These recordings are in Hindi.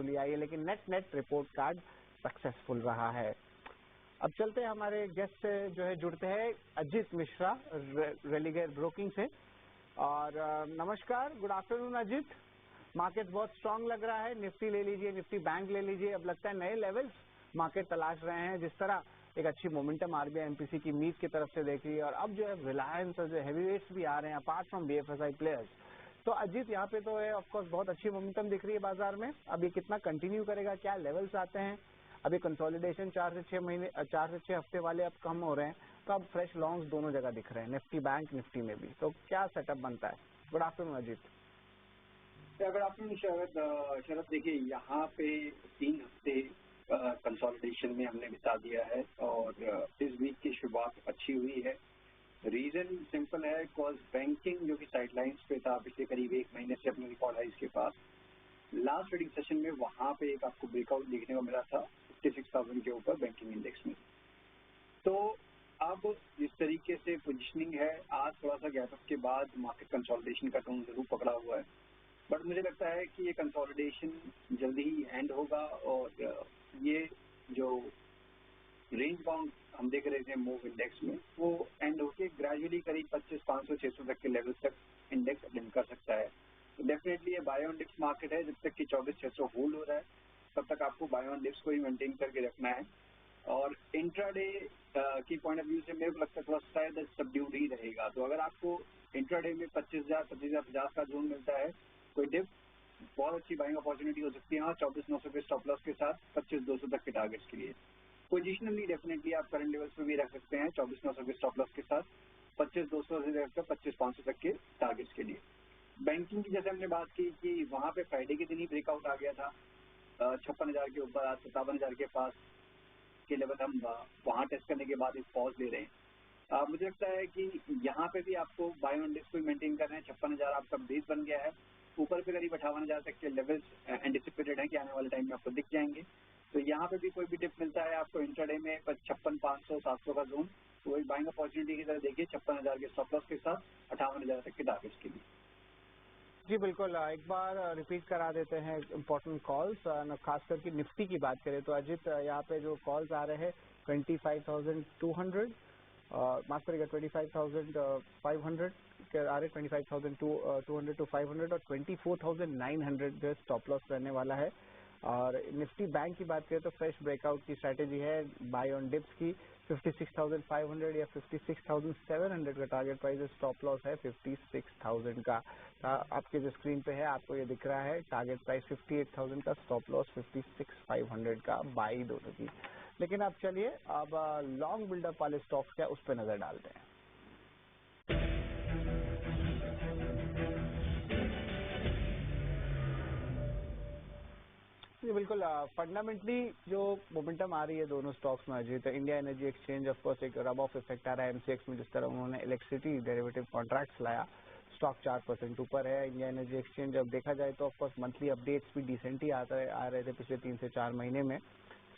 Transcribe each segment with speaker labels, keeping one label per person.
Speaker 1: थोड़ी आई है, लेकिन नेट रिपोर्ट कार्ड सक्सेसफुल रहा है। अब चलते हैं हमारे गेस्ट से जो है जुड़ते हैं अजीत मिश्रा रेलिगेयर ब्रोकिंग से। और नमस्कार, गुड आफ्टरनून अजीत। मार्केट बहुत स्ट्रांग लग रहा है, निफ्टी ले लीजिए, निफ्टी बैंक ले लीजिए, अब लगता है नए लेवल्स मार्केट तलाश रहे हैं। जिस तरह एक अच्छी मोमेंटम आरबीआई एमपीसी की मीट की तरफ से देख रही है, और अब जो है रिलायंस और जो हैवीवेट्स भी आ रहे हैं अपार्ट फ्रॉम बीएफएसआई प्लेयर्स। तो अजीत यहाँ पे तो है ऑफकोर्स बहुत अच्छी मोमेंटम दिख रही है बाजार में। अब ये कितना कंटिन्यू करेगा, क्या लेवल्स आते हैं? अभी कंसोलिडेशन 4 से 6 हफ्ते वाले अब कम हो रहे हैं, तो अब फ्रेश लॉन्ग्स दोनों जगह दिख रहे हैं, निफ्टी बैंक निफ्टी में भी। तो क्या सेटअप बनता है? Good afternoon Ajit.
Speaker 2: Good afternoon Sharad. देखिए, यहाँ पे 3 हफ्ते कंसोलिडेशन में हमने बिता दिया है और इस वीक की शुरुआत अच्छी हुई है। रीजन सिंपल है, बिकॉज बैंकिंग जो कि साइडलाइंस पे था पिछले करीब 1 महीने से अपने रिकॉर्ड हाइज के पास, लास्ट ट्रेडिंग सेशन में वहां पे एक आपको ब्रेकआउट देखने को मिला था 56,000 के ऊपर बैंकिंग इंडेक्स में। तो अब जिस तरीके से पोजीशनिंग है, आज थोड़ा सा गैप अप के बाद मार्केट कंसोलिडेशन का टोन जरूर पकड़ा हुआ है, बट मुझे लगता है कि ये कंसोलिडेशन जल्दी ही एंड होगा और ये जो रेंज बाउंड हम देख रहे थे मूव इंडेक्स में, वो एंड होके ग्रेजुअली करीब 25,500-600 तक के लेवल तक इंडेक्स अटेंड कर सकता है। तो डेफिनेटली ये बाय ऑन डिप्स मार्केट है। जब तक कि 24,600 होल्ड हो रहा है तब तक आपको बाय ऑन डिप्स को ही मेंटेन करके रखना है। और इंट्राडे की पॉइंट ऑफ व्यू से मेरे को लगता है थोड़ा शायद सबड्यूड ही रहेगा। तो अगर आपको इंट्राडे में 25,000, 25,050 का जोन मिलता है, कोई डिप बहुत अच्छी बाइंग अपॉर्चुनिटी हो सकती है। हाँ, 24,900 के स्टॉप लॉस के साथ 25,200 तक के टारगेट्स के लिए पोजिशनली डेफिनेटली आप करंट लेवल्स पे भी रख सकते हैं 24,900 के स्टॉप लॉस के साथ 25,200 से लेकर 25,500 तक के टारगेट्स के लिए। बैंकिंग की जैसे हमने बात की कि वहां पे फ्राइडे के दिन ही ब्रेकआउट आ गया था 56,000 के ऊपर, आज 57,000 के पास के लेवल हम वहां टेस्ट करने के बाद एक पॉज ले रहे हैं। मुझे लगता है कि यहाँ पे भी आपको बाय ऑन डिप्स को मेंटेन करना है। 56,000 आपका बेस बन गया है, ऊपर पे करीब 58,000 तक के लेवल्स एंटिसिपेटेड है कि आने वाले टाइम में आपको दिख जाएंगे। तो यहाँ पे भी कोई भी डिप मिलता है आपको इंट्राडे में 56,500, 700 का जोन, तो एक बाइंग अपॉर्चुनिटी की तरह देखिए 56,000 के स्टॉप लॉस के साथ 58,000 तक के टारगेट्स के लिए।
Speaker 1: जी बिल्कुल, एक बार रिपीट करा देते हैं इम्पोर्टेंट कॉल्स। खास करके निफ्टी की बात करें तो अजीत यहाँ पे जो कॉल्स आ रहे हैं 25,200, माफ करिएगा 25,500 के आ रहे, 25,200 to 500 और 24,900 जो स्टॉप लॉस रहने वाला है। और निफ्टी बैंक की बात करें तो फ्रेश ब्रेकआउट की स्ट्रैटेजी है बाय ऑन डिप्स की। 56,500 या 56,700 का टारगेट प्राइस है, स्टॉप लॉस है 56,000 का। आपके जो स्क्रीन पे है आपको ये दिख रहा है, टारगेट प्राइस 58,000 का, स्टॉप लॉस 56,500 का, बाई दोनों की। लेकिन अब चलिए अब लॉन्ग बिल्डअप वाले स्टॉक्स क्या उस पर नजर डालते हैं। जी बिल्कुल, फंडामेंटली जो मोमेंटम आ रही है दोनों स्टॉक्स में Ajit, India energy exchange of course एक रब ऑफ इफेक्ट आ रहा है एमसीएक्स में, जिस तरह उन्होंने इलेक्ट्रिसिटी डेरिवेटिव कॉन्ट्रैक्ट्स लाया, स्टॉक 4% ऊपर है। इंडिया एनर्जी एक्सचेंज अब देखा जाए तो ऑफकोर्स मंथली अपडेट्स भी डिसेंट ही आ रहे थे पिछले 3 से 4 महीने में।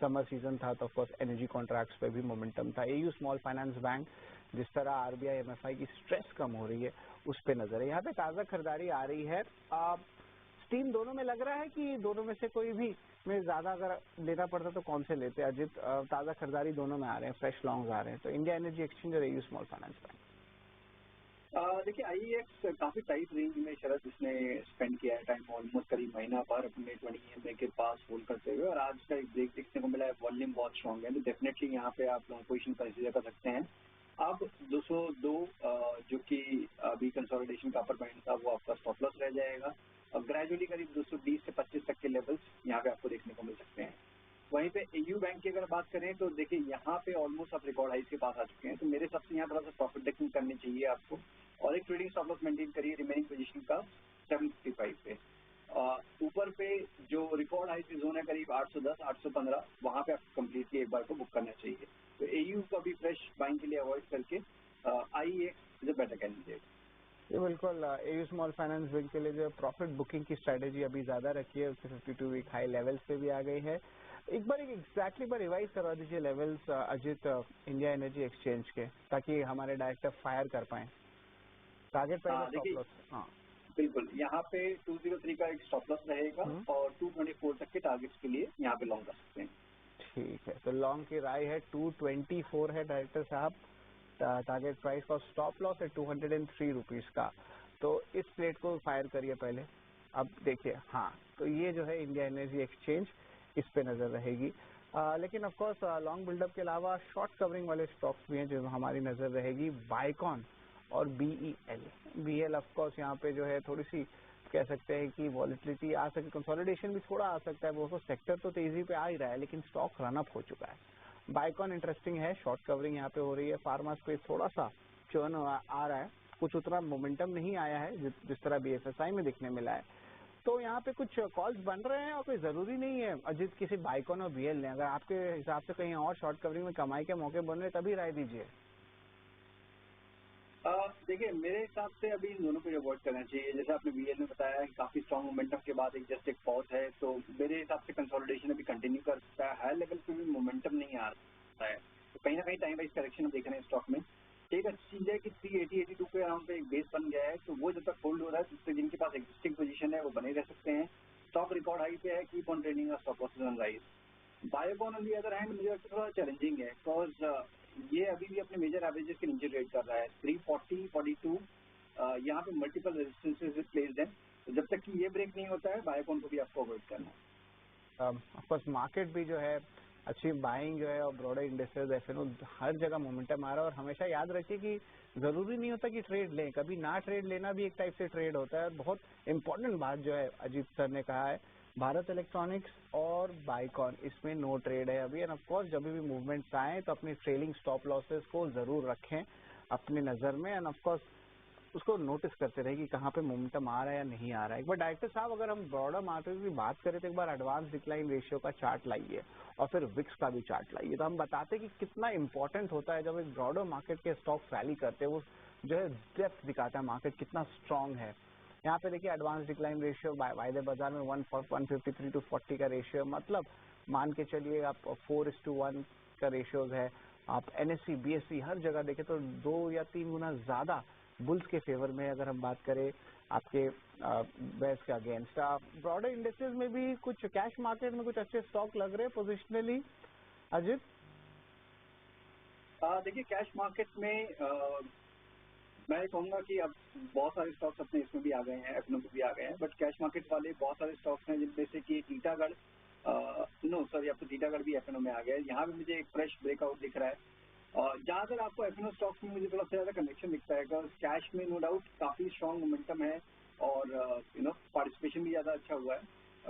Speaker 1: समर सीजन था तो ऑफकोर्स एनर्जी कॉन्ट्रैक्ट्स पे भी मोमेंटम था। एयू स्मॉल फाइनेंस बैंक, जिस तरह आरबीआई एमएफआई की स्ट्रेस कम हो रही है उस पर नजर है। यहाँ पे ताज़ा खरीदारी आ रही है। स्टीम दोनों में लग रहा है कि दोनों में से कोई भी में ज्यादा अगर लेना पड़ता तो कौन से लेते? अजित, ताज़ा खरीदारी दोनों में आ रहे हैं, फ्रेश लॉन्ग्स आ रहे हैं, तो इंडिया एनर्जी एक्सचेंज और एयू स्मॉल फाइनेंस बैंक।
Speaker 2: देखिए, आईईएक्स काफी टाइट रेंज में शरद इसने स्पेंड किया है टाइम, ऑलमोस्ट करीब महीना भर अपने 20 EMA के पास होल्ड करते हुए, और आज का एक ब्रेक देखने को मिला है। वॉल्यूम बहुत स्ट्रॉन्ग है, तो डेफिनेटली यहाँ पे आप लॉन्ग पोजीशन कंसीडर कर सकते हैं। अब 202 जो कि अभी कंसोलिडेशन का अपर बैंड था, वो आपका स्टॉप लॉस रह जाएगा। अब ग्रेजुअली करीब 220 से 25 तक के लेवल्स यहाँ पे आपको देखने को मिल सकते हैं। वहीं पे एयू बैंक की अगर बात करें तो देखिए यहाँ पे ऑलमोस्ट आप रिकॉर्ड हाइज के पास आ चुके हैं, तो मेरे हिसाब से यहाँ थोड़ा सा प्रॉफिट टेकिंग करनी चाहिए आपको, और एक ट्रेडिंग स्टॉप लॉस मेंटेन करिए रिमेनिंग पोजीशन का 755 पे। ऊपर पे जो रिकॉर्ड हाई की जोन है करीब 810, 815, वहां पे आपको कम्प्लीटली एक बार को बुक करना चाहिए। तो एयू को भी फ्रेश बाइंग के लिए अवॉइड करके IEX is a better candidate.
Speaker 1: ये बिल्कुल, एयू स्मॉल फाइनेंस बैंक के लिए जो प्रॉफिट बुकिंग की स्ट्रेटेजी अभी ज्यादा रखी है, उसके 52 वीक हाई लेवल्स पे भी आ गई है। एक बार एग्जैक्टली बार रिवाइज करवा दीजिए levels Ajit India energy exchange के, ताकि हमारे डायरेक्टर फायर कर पाए। टारगेट प्राइस,
Speaker 2: देखिए,
Speaker 1: हाँ
Speaker 2: बिल्कुल, यहाँ पे 203 का एक स्टॉप लॉस रहेगा और 224 तक के टारगेट्स के लिए यहाँ पे लॉन्ग कर सकते हैं।
Speaker 1: ठीक है, तो लॉन्ग की राय है 224 है डायरेक्टर साहब टारगेट प्राइस, और स्टॉप लॉस है 203 रुपीज का। तो इस प्लेट को फायर करिए पहले। अब देखिए, हाँ, तो ये जो है इंडिया एनर्जी एक्सचेंज, इस पे नजर रहेगी। लेकिन ऑफ कोर्स लॉन्ग बिल्डअप के अलावा शॉर्ट कवरिंग वाले स्टॉक्स भी हैं जो हमारी नजर रहेगी, बाइकॉन और BEL ऑफ कोर्स यहाँ पे जो है थोड़ी सी कह सकते हैं कि वॉलिटिलिटी आ सकती, कंसोलिडेशन भी थोड़ा आ सकता है। वो सेक्टर तो तेजी पे आ ही रहा है, लेकिन स्टॉक रन अप हो चुका है। बाइकॉन इंटरेस्टिंग है, शॉर्ट कवरिंग यहाँ पे हो रही है। फार्मा स्पेस थोड़ा सा चर्न आ रहा है, कुछ उतना मोमेंटम नहीं आया है जिस तरह BFSI में दिखने मिला है। तो यहाँ पे कुछ कॉल्स बन रहे हैं और कोई जरूरी नहीं है अजित किसी बाइकॉन और BEL ने। अगर आपके हिसाब से कहीं और शॉर्ट कवरिंग में कमाई के मौके बन रहे तभी राय दीजिए।
Speaker 2: देखिए, मेरे हिसाब से अभी इन दोनों को अवॉइड करना चाहिए। जैसे आपने BEL में बताया कि काफी स्ट्रॉन्ग मोमेंटम के बाद एक जस्ट एक पॉज है, तो मेरे हिसाब से कंसोलिडेशन अभी कंटिन्यू कर सकता है। हाई लेवल पे भी मोमेंटम नहीं आ रहा है, तो कहीं ना कहीं टाइम वाइज करेक्शन हम देख रहे हैं स्टॉक में। एक अच्छी चीज है कि 380-82 के अराउंड पे एक बेस बन गया है, तो वो जब तक होल्ड हो रहा है तब तक जिनके पास एग्जिस्टिंग पोजीशन है वो बने रह सकते हैं। स्टॉक रिकॉर्ड हाई पे है, keep on trading, stock losses on rise. Biocon on the other hand मुझे लगता है थोड़ा चैलेंजिंग है, बिकॉज ये अभी भी अपने मेजर एवरेजेस के नीचे ट्रेड कर रहा है। 340, 42 यहाँ पे मल्टीपल रेजिस्टेंसेस प्लेस्ड हैं, तो जब तक कि ये ब्रेक नहीं होता है बायोकॉन को भी आपको अवॉइड करना है।
Speaker 1: ऑफ कोर्स मार्केट भी जो है अच्छी बाइंग जो है, और ब्रॉडर इंडेक्सेस FNO हर जगह मोमेंटम आ रहा है। और हमेशा याद रखिए कि जरूरी नहीं होता कि ट्रेड लें, कभी ना ट्रेड लेना भी एक टाइप से ट्रेड होता है। बहुत इंपॉर्टेंट बात जो है अजीत सर ने कहा है, भारत इलेक्ट्रॉनिक्स और बाइकॉन इसमें नो ट्रेड है अभी। एंड ऑफ कोर्स जब भी मूवमेंट्स आए तो अपनी ट्रेलिंग स्टॉप लॉसेस को जरूर रखें अपनी नजर में, एंड ऑफ कोर्स उसको नोटिस करते रहे कि कहाँ पे मोमेंटम आ रहा है या नहीं आ रहा है। एक बार डायरेक्टर साहब अगर हम ब्रॉडर मार्केट की बात करें तो एक बार एडवांस डिक्लाइन रेशियो का चार्ट लाइए और फिर विक्स का भी चार्ट लाइए, तो हम बताते हैं कि कितना इंपॉर्टेंट होता है जब एक ब्रॉडर मार्केट के स्टॉक्स रैली करते हैं। वो जो है डेप्थ दिखाता है मार्केट कितना स्ट्रांग है। यहाँ पे देखिए एडवांस डिक्लाइन रेशियो वायदे बाजार में 153 to 40 का रेशियो, मतलब मान के चलिए आप 4:1 का रेशियोज है। आप NSE BSE हर जगह देखें तो 2 या 3 गुना ज्यादा बुल्स के फेवर में अगर हम बात करें आपके बेस के अगेंस्ट। ब्रॉडर इंडेक्सेस में भी कुछ कैश मार्केट में कुछ अच्छे स्टॉक लग रहे हैं पोजिशनली अजित।
Speaker 2: देखिए, कैश मार्केट में मैं कहूंगा कि अब बहुत सारे स्टॉक्स अपने इसमें भी आ गए हैं, FNO में भी आ गए हैं, बट कैश मार्केट वाले बहुत सारे स्टॉक्स हैं जिनमें से कि टीटागढ़ अब तो टीटागढ़ भी FNO में आ गया है। यहाँ भी मुझे एक फ्रेश ब्रेकआउट दिख रहा है। जहाँ तक आपको FNO स्टॉक्स में मुझे थोड़ा सा ज्यादा कनेक्शन दिखता है, बिकॉज कैश में नो डाउट काफी स्ट्रॉन्ग मोमेंटम है और पार्टिसिपेशन भी ज्यादा अच्छा हुआ है,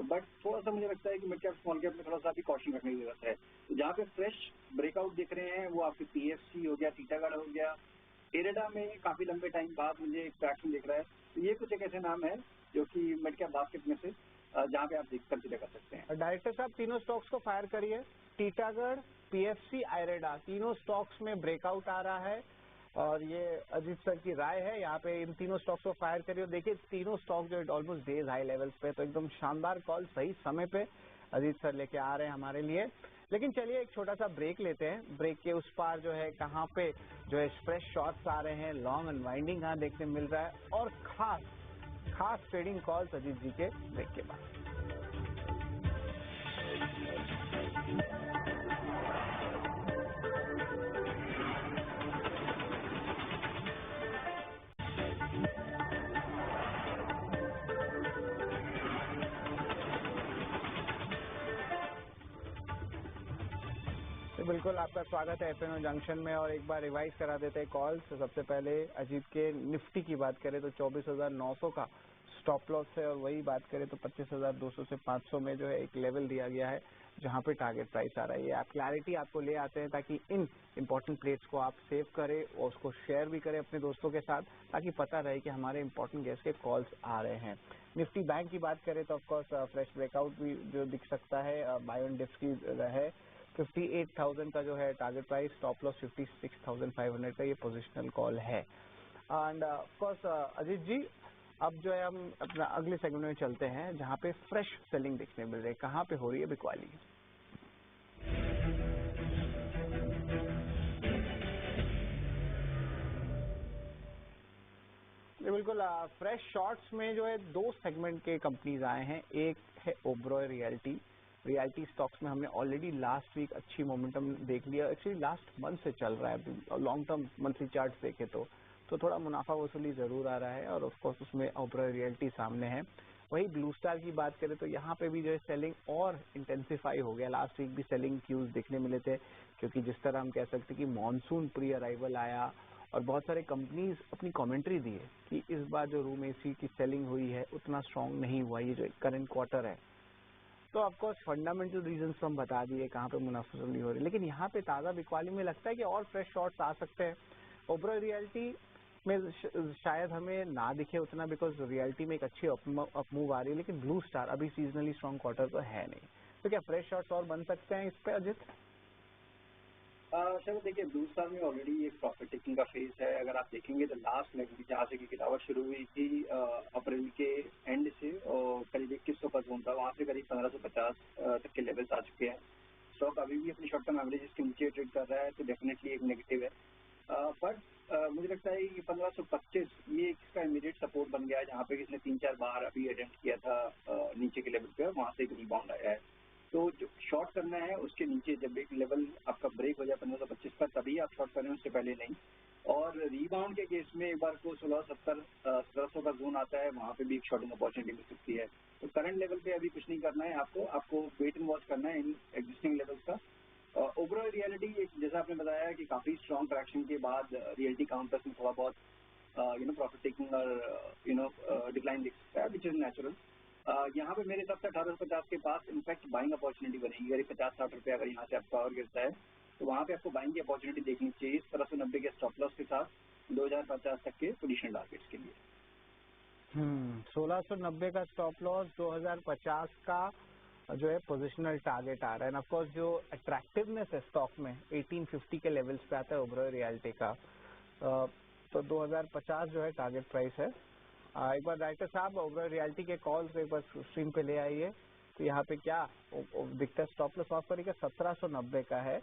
Speaker 2: बट थोड़ा सा मुझे लगता है कि मिड कैप स्मॉल कैप में थोड़ा सा भी कॉशन रखने की जरूरत है। तो जहाँ पे फ्रेश ब्रेकआउट दिख रहे हैं वो आपके PFC हो गया, टीटागढ़ हो गया, इरेडा में काफी लंबे टाइम बाद मुझे एक ट्रैक्शन दिख रहा है। तो ये कुछ एक ऐसे नाम है जो कि मिड कैप बास्केट में से जहाँ पे आप देख कंसीडर कर सकते हैं।
Speaker 1: डायरेक्टर साहब तीनों स्टॉक्स को फायर करिए, टीटागढ़, PFC, इरेडा, तीनों स्टॉक्स में ब्रेकआउट आ रहा है और ये अजीत सर की राय है। यहाँ पे इन तीनों स्टॉक्स को फायर करिए। देखिए तीनों स्टॉक जो ऑलमोस्ट डेज हाई लेवल्स पे, तो एकदम शानदार कॉल सही समय पे अजीत सर लेके आ रहे हैं हमारे लिए। लेकिन चलिए एक छोटा सा ब्रेक लेते हैं, ब्रेक के उस पार जो है कहाँ पे जो है फ्रेश शॉट्स आ रहे हैं, लॉन्ग अनवाइंडिंग यहाँ देखने मिल रहा है और खास ट्रेडिंग कॉल्स अजीत जी के ब्रेक के बाद। बिल्कुल आपका स्वागत है FNO जंक्शन में, और एक बार रिवाइज करा देते हैं कॉल्स। तो सबसे पहले अजीत के निफ्टी की बात करें तो 24,900 का स्टॉप लॉस है, और वही बात करें तो 25,200 से 500 में जो है एक लेवल दिया गया है जहां पे टारगेट प्राइस आ रहा है। ये आप क्लैरिटी आपको ले आते हैं ताकि इन इंपॉर्टेंट प्लेट्स को आप सेव करें और उसको शेयर भी करें अपने दोस्तों के साथ, ताकि पता रहे कि हमारे इंपॉर्टेंट गेस्ट के कॉल्स आ रहे हैं। निफ्टी बैंक की बात करें तो ऑफकोर्स फ्रेश ब्रेकआउट भी जो दिख सकता है, बाय ऑन डिप्स की है 58,000 का जो है टारगेट प्राइस, स्टॉप लॉस 56,500 का ये पोजिशनल कॉल है। एंड ऑफकोर्स अजीत जी अब जो है हम अपना अगले सेगमेंट में चलते हैं जहां पे फ्रेश सेलिंग देखने मिल रही है। कहां पे हो रही है बिकवाली? बिल्कुल। फ्रेश शॉर्ट्स में जो है 2 सेगमेंट के कंपनीज आए हैं। एक है ओबरॉय रियल्टी स्टॉक्स में हमने ऑलरेडी लास्ट वीक अच्छी मोमेंटम देख लिया। एक्चुअली लास्ट मंथ से चल रहा है अभी, लॉन्ग टर्म मंथली चार्ट देखे तो थोड़ा मुनाफा वसूली जरूर आ रहा है और ऑफकोर्स उसमें ओबरॉय रियल्टी सामने है। वही ब्लू स्टार की बात करें तो यहाँ पे भी जो है सेलिंग और इंटेंसिफाई हो गया। लास्ट वीक भी सेलिंग क्यूज देखने मिले थे, क्योंकि जिस तरह हम कह सकते कि मॉनसून प्री अराइवल आया और बहुत सारे कंपनीज अपनी कमेंट्री दी है कि इस बार जो रूम एसी की सेलिंग हुई है उतना स्ट्रांग नहीं हुआ ये जो करंट क्वार्टर है। तो ऑफकोर्स फंडामेंटल रीजंस तो हम बता दिए कहाँ पे मुनाफा वसूली हो रही है, लेकिन यहाँ पे ताज़ा बिकवाली में लगता है कि और फ्रेश शॉर्ट्स आ सकते हैं। ओबरॉय रियल्टी में शायद हमें ना दिखे उतना, बिकॉज रियल्टी में एक अच्छी अपमूव आ रही है, लेकिन ब्लू स्टार अभी सीजनली स्ट्रॉन्ग क्वार्टर तो है नहीं। तो क्या फ्रेश शॉर्ट्स और बन सकते हैं इस पे अजित?
Speaker 2: चलो देखिए, ब्लू स्टार में ऑलरेडी एक प्रॉफिट टेकिंग का फेज है। अगर आप देखेंगे तो लास्ट लेग जहाँ से की गिरावट शुरू हुई थी अप्रैल के एंड से, और करीब 2100 का जोन था, वहाँ से करीब 1550 तक के लेवल्स आ चुके हैं। स्टॉक अभी भी अपनी शॉर्ट टर्म एवरेज के नीचे ट्रेड कर रहा है, तो डेफिनेटली एक नेगेटिव है। बट मुझे लगता है कि 1525 ये इसका इमीडिएट सपोर्ट बन गया है, जहाँ पे इसने 3-4 बार अभी अटेम्प्ट किया था नीचे के लेवल पे, वहाँ से एक रिबाउंड आया है। तो जो शॉर्ट करना है उसके नीचे जब एक लेवल आपका ब्रेक हो जाए 1525 पर, तभी आप शॉर्ट करें, उससे पहले नहीं। और रिबाउंड के केस में एक बार को 1670-1700 का जोन आता है, वहाँ पे भी एक शॉर्टिंग अपॉर्चुनिटी मिल सकती है। तो करंट लेवल पे अभी कुछ नहीं करना है आपको वेट एंड वॉच करना है इन एग्जिस्टिंग लेवल्स का। ओवरऑल रियलिटी जैसा आपने बताया कि काफी स्ट्रॉन्ग ट्रैक्शन के बाद रियलिटी काउंटर्स में थोड़ा बहुत प्रॉफिट टेकिंग और डिक्लाइन दिख सकता है, विच इज नेचुरल। यहाँ पे मेरे हिसाब से 1850 के पास इनफैक्ट बाइंग अपॉर्चुनिटी बनेगी। अगर 50-60 रुपये अगर यहाँ से आपका और गिरता है तो वहाँ पे आपको बाइंग की अपॉर्चुनिटी देखनी चाहिए 1790 के स्टॉप लॉस के साथ 2050 तक के पोजीशन टारगेट्स के लिए।
Speaker 1: 1690 का स्टॉप लॉस, 2050 का जो है पोजिशनल टारगेट आ रहा है। ऑफकोर्स जो अट्रैक्टिवनेस है स्टॉक में 1850 के लेवल्स पे आता है ओबरॉय रियल्टी का, तो 2050 जो है टारगेट प्राइस है। एक बार डायरेक्टर साहब ओबरॉय रियल्टी के कॉल्स एक बार स्क्रीन पे ले आइए। तो यहाँ पे क्या दिखता है, स्टॉप लॉस ऑफ करेगा 1790 का है।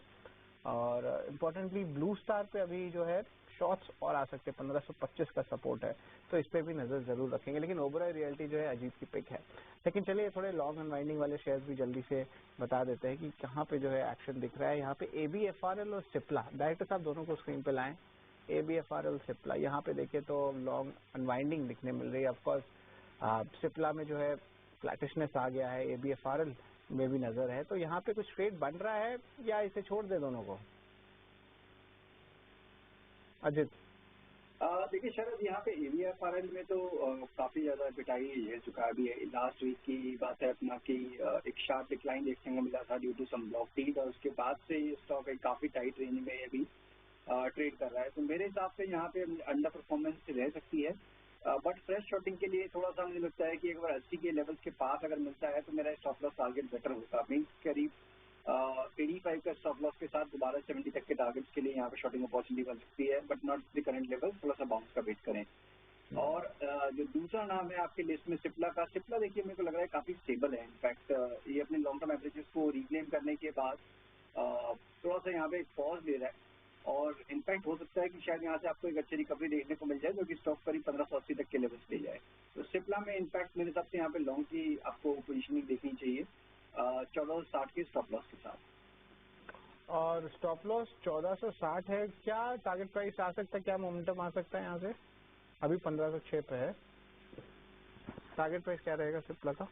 Speaker 1: और इम्पोर्टेंटली ब्लू स्टार पे अभी जो है शॉर्ट्स और आ सकते हैं, 1525 का सपोर्ट है, तो इस पे भी नजर जरूर रखेंगे। लेकिन ओबरॉय रियल्टी जो है अजीत की पिक है। लेकिन चलिए थोड़े लॉन्ग अनवाइंडिंग वाले शेयर्स भी जल्दी से बता देते हैं कि कहाँ पे जो है एक्शन दिख रहा है। यहाँ पे ABFRL और सिप्ला, डायरेक्टर साहब दोनों को स्क्रीन पे लाएं। ABFRL सिप्ला, यहाँ पे देखे तो लॉन्ग अनवाइंडिंग दिखने मिल रही है। ऑफकोर्स सिप्ला में जो है फ्लैटिशनेस आ गया है, ABFRL में भी नजर है। तो यहाँ पे कुछ ट्रेड बन रहा है या इसे छोड़ दे दोनों को अजित?
Speaker 2: देखिए शरद, यहाँ पे ABFRL में तो काफी ज्यादा पिटाई झेल चुका है। अभी लास्ट वीक की बात है अपना कि एक शार्प डिक्लाइन देखने को मिला था due to some block deal, और उसके बाद से ये स्टॉक एक काफी टाइट रेंज में अभी ट्रेड कर रहा है। तो मेरे हिसाब से यहाँ पे अंडर परफॉर्मेंस रह सकती है, बट फ्रेश शॉर्टिंग के लिए थोड़ा सा मुझे लगता है कि एक बार 80 के लेवल्स के पास अगर मिलता है तो मेरा स्टॉप लॉस टारगेट बेटर होगा। मीन करीब 85 का स्टॉप लॉस के साथ दोबारा 70 तक के टारगेट्स के लिए यहाँ पे शॉर्टिंग अपॉर्चुनिटी बन सकती है, but not the current level, थोड़ा सा बाउंस का वेट करें। और जो दूसरा नाम है आपके लिस्ट में सिप्ला का, सिप्ला देखिए मेरे को लग रहा है काफी स्टेबल है। इनफैक्ट ये अपने लॉन्ग टर्म एवरेजेस को रिक्लेम करने के बाद थोड़ा सा यहाँ पे पॉज ले रहा है, और इनफैक्ट हो सकता है कि शायद यहाँ से आपको एक अच्छी रिकवरी देखने को मिल जाए, जो कि स्टॉक करीब 1580 तक के लेवल्स ले जाए। तो सिप्ला में इनफैक्ट मेरे हिसाब से यहाँ पे लॉन्ग की आपको पोजिशनिंग देखनी चाहिए 1460 के स्टॉप लॉस के साथ।
Speaker 1: और स्टॉप लॉस 1460 है, क्या टारगेट प्राइस आ सकता है, क्या मोमेंटम आ सकता है यहाँ से? अभी 1506 पे है, टारगेट प्राइस क्या रहेगा सिप्ला का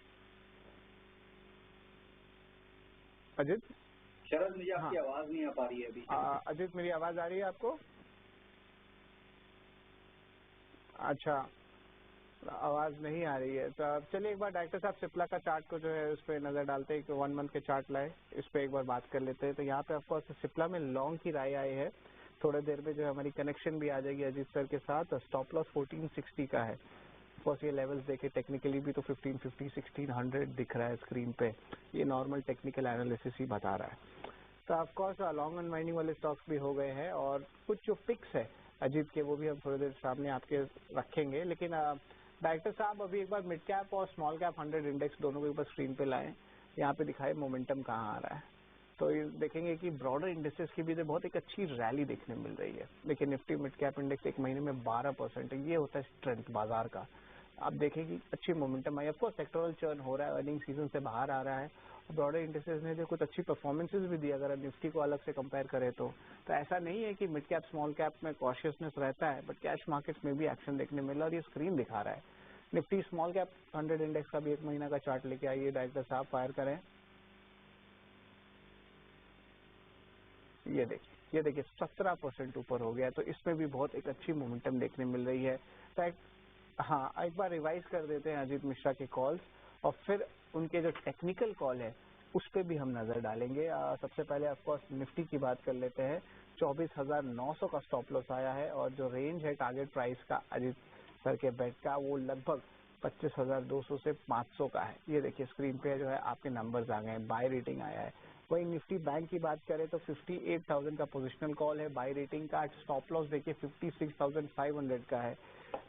Speaker 1: अजित?
Speaker 2: शरद, मुझे आपकी आवाज नहीं आ पा रही है अभी।
Speaker 1: अजित मेरी आवाज आ रही है आपको? अच्छा, आवाज नहीं आ रही है। तो चलिए एक बार डायरेक्टर साहब सिप्ला का चार्ट को जो है उस पर नजर डालते हैं कि 1 मंथ के चार्ट लाए, इस पे एक बार बात कर लेते हैं। तो यहाँ पे आपको सिप्ला में लॉन्ग की राय आई है। थोड़ी देर में जो है हमारी कनेक्शन भी आ जाएगी अजीत सर के साथ। स्टॉप लॉस 1460 का है। ऑफकोर्स ये लेवल्स देखे टेक्निकली भी तो 1550 1600 दिख रहा है स्क्रीन पे, ये नॉर्मल टेक्निकल एनालिसिस ही बता रहा है। तो ऑफकोर्स लॉन्ग एंड वाइंडिंग वाले स्टॉक्स भी हो गए हैं, और कुछ जो पिक्स है अजीत के वो भी हम थोड़ी देर सामने आपके रखेंगे। लेकिन डायरेक्टर साहब अभी एक बार मिड कैप और स्मॉल कैप 100 इंडेक्स दोनों को एक बार स्क्रीन पे लाएं, यहाँ पे दिखाए मोमेंटम कहाँ आ रहा है। तो ये देखेंगे कि ब्रॉडर इंडेक्सेस की भी तो बहुत एक अच्छी रैली देखने मिल रही है। लेकिन निफ्टी मिड कैप इंडेक्स एक महीने में 12% है, ये होता है स्ट्रेंथ बाजार का। आप देखेंगे अच्छी मोमेंटम आई, ऑफकोर्स सेक्टोरल चर्न हो रहा है, अर्निंग सीजन से बाहर आ रहा है, ब्रॉडर इंडेक्सेस ने जो कुछ अच्छी परफॉर्मेंसेस भी दी अगर निफ्टी को अलग से कंपेयर करें तो ऐसा नहीं है कि मिड कैप स्मॉल कैप में कॉशियसनेस रहता है, बट कैश मार्केट्स में भी एक्शन देखने मिला और ये स्क्रीन दिखा रहा है। निफ्टी स्मॉल कैप 100 इंडेक्स का भी एक महीना का चार्ट लेके आइए, डायरेक्टर साहब फायर करें। ये देखिए 17% ऊपर हो गया, तो इसमें भी बहुत एक अच्छी मोमेंटम देखने मिल रही है। हाँ, एक बार रिवाइज कर देते हैं अजीत मिश्रा के कॉल्स और फिर उनके जो टेक्निकल कॉल है उस पर भी हम नजर डालेंगे। सबसे पहले ऑफकोर्स निफ्टी की बात कर लेते हैं। 24,900 का स्टॉप लॉस आया है और जो रेंज है टारगेट प्राइस का अजीत सर के बेट का वो लगभग 25,200 से 500 का है। ये देखिए स्क्रीन पे जो है आपके नंबर्स आ गए हैं, बाय रेटिंग आया है। वही निफ्टी बैंक की बात करें तो 58,000 का पोजिशनल कॉल है, बाय रेटिंग का। स्टॉप लॉस देखिए 56,500 का है।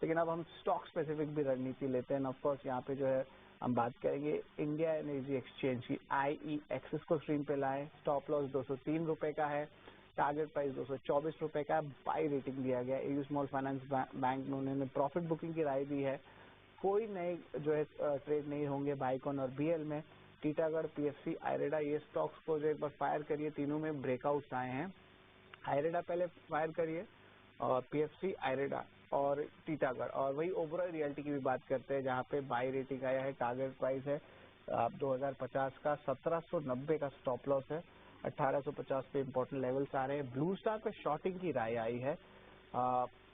Speaker 1: लेकिन अब हम स्टॉक स्पेसिफिक भी रणनीति लेते हैं। ऑफकोर्स यहाँ पे जो है हम बात करेंगे इंडिया एनर्जी एक्सचेंज की, IEX, इसको स्क्रीन पे लाएं। स्टॉप लॉस 203 रुपए का है, टारगेट प्राइस 224 रुपए का, बाय रेटिंग दिया गया। एयू स्मॉल फाइनेंस बैंक में उन्होंने प्रॉफिट बुकिंग की राय दी है। कोई नए जो है ट्रेड नहीं होंगे बाइकॉन और BL में। टीटागढ़, PFC, आयरेडा, ये स्टॉक्स को जो एक बार फायर करिए, तीनों में ब्रेकआउट्स आए हैं। आयरेडा पहले फायर करिए और PFC, आयरेडा और टीटागढ़। और वही ओबरॉय रियल्टी की भी बात करते हैं जहाँ पे बाय रेटिंग आया है, टारगेट प्राइस है 2050 का, 1790 का स्टॉप लॉस है, 1850 पे इंपॉर्टेंट लेवल्स आ रहे हैं। ब्लू स्टार पे शॉर्टिंग की राय आई है,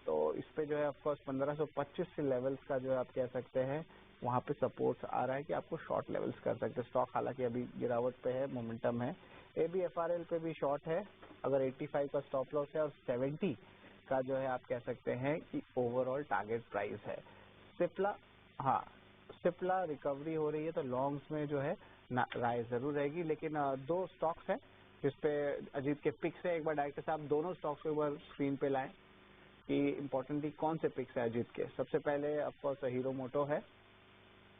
Speaker 1: तो इस पे जो है ऑफकोर्स 1525 से लेवल्स का जो है आप कह सकते हैं वहाँ पे सपोर्ट आ रहा है कि आपको शॉर्ट लेवल्स कर सकते हैं। स्टॉक हालांकि अभी गिरावट पे है, मोमेंटम है। ABFRL पे भी शॉर्ट है, अगर 85 का स्टॉप लॉस है और 70 का जो है आप कह सकते हैं कि ओवरऑल टारगेट प्राइस है। सिप्ला रिकवरी हो रही है तो लॉन्ग्स में जो है राय जरूर रहेगी। लेकिन दो स्टॉक्स हैं जिसपे अजीत के पिक्स है। एक बार डायरेक्टर साहब दोनों स्टॉक्स को एक बार स्क्रीन पे लाएं कि इम्पोर्टेंटली कौन से पिक्स है अजीत के। सबसे पहले ऑफकोर्स हीरो मोटो है,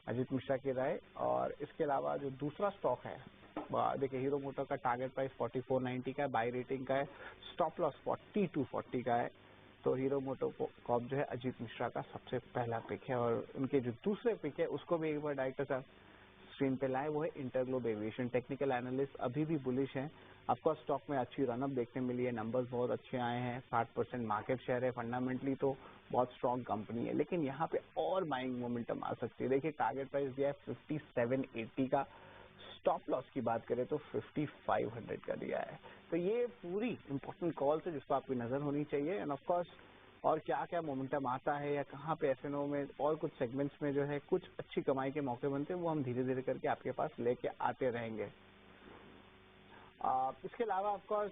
Speaker 1: अजीत मिश्रा की राय। और इसके अलावा जो दूसरा स्टॉक है देखिए हीरो मोटो का टारगेट प्राइस 4490 का है, बाय रेटिंग का है, स्टॉप लॉस 4240 का है। तो हीरो मोटो कॉप जो है अजीत मिश्रा का सबसे पहला पिक है। और उनके जो दूसरे पिक है उसको भी एक बार डायरेक्टर साहब स्क्रीन पे लाए, वो है इंटरग्लोब एविएशन। टेक्निकल एनालिस्ट अभी भी बुलिश हैं। आपको स्टॉक में अच्छी रनअप देखने मिली है, नंबर्स बहुत अच्छे आए हैं, 60% मार्केट शेयर है, फंडामेंटली तो बहुत स्ट्रॉन्ग कंपनी है। लेकिन यहाँ पे और बाइंग मोमेंटम आ सकती है। देखिए टारगेट प्राइस दिया है 5780 का, स्टॉप लॉस की बात करें तो 5500 का दिया है। तो ये पूरी इंपॉर्टेंट कॉल्स है जिसको आपकी नजर होनी चाहिए। एंड ऑफकोर्स और क्या क्या मोमेंटम आता है या कहाँ पे FNO में और कुछ सेगमेंट्स में जो है कुछ अच्छी कमाई के मौके बनते हैं, वो हम धीरे धीरे करके आपके पास लेके आते रहेंगे। इसके अलावा ऑफकोर्स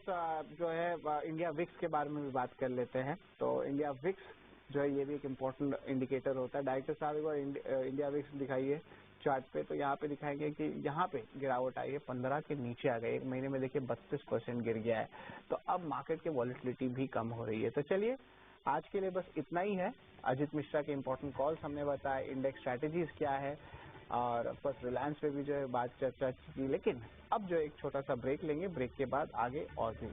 Speaker 1: जो है इंडिया विक्स के बारे में भी बात कर लेते हैं। तो इंडिया विक्स जो है ये भी एक इम्पोर्टेंट इंडिकेटर होता है। डायरेक्टर साहब एक बार इंडिया विक्स दिखाइए चार्ट पे। तो यहाँ पे दिखाएंगे कि यहाँ पे गिरावट आई है, 15 के नीचे आ गए। एक महीने में देखिए 32% गिर गया है। तो अब मार्केट की वॉलेटिलिटी भी कम हो रही है। तो चलिए आज के लिए बस इतना ही है। अजीत मिश्रा के इंपॉर्टेंट कॉल्स हमने बताया, इंडेक्स स्ट्रैटेजीज क्या है और बस रिलायंस पे भी जो है बात चर्चा की। लेकिन अब जो एक छोटा सा ब्रेक लेंगे, ब्रेक के बाद आगे और भी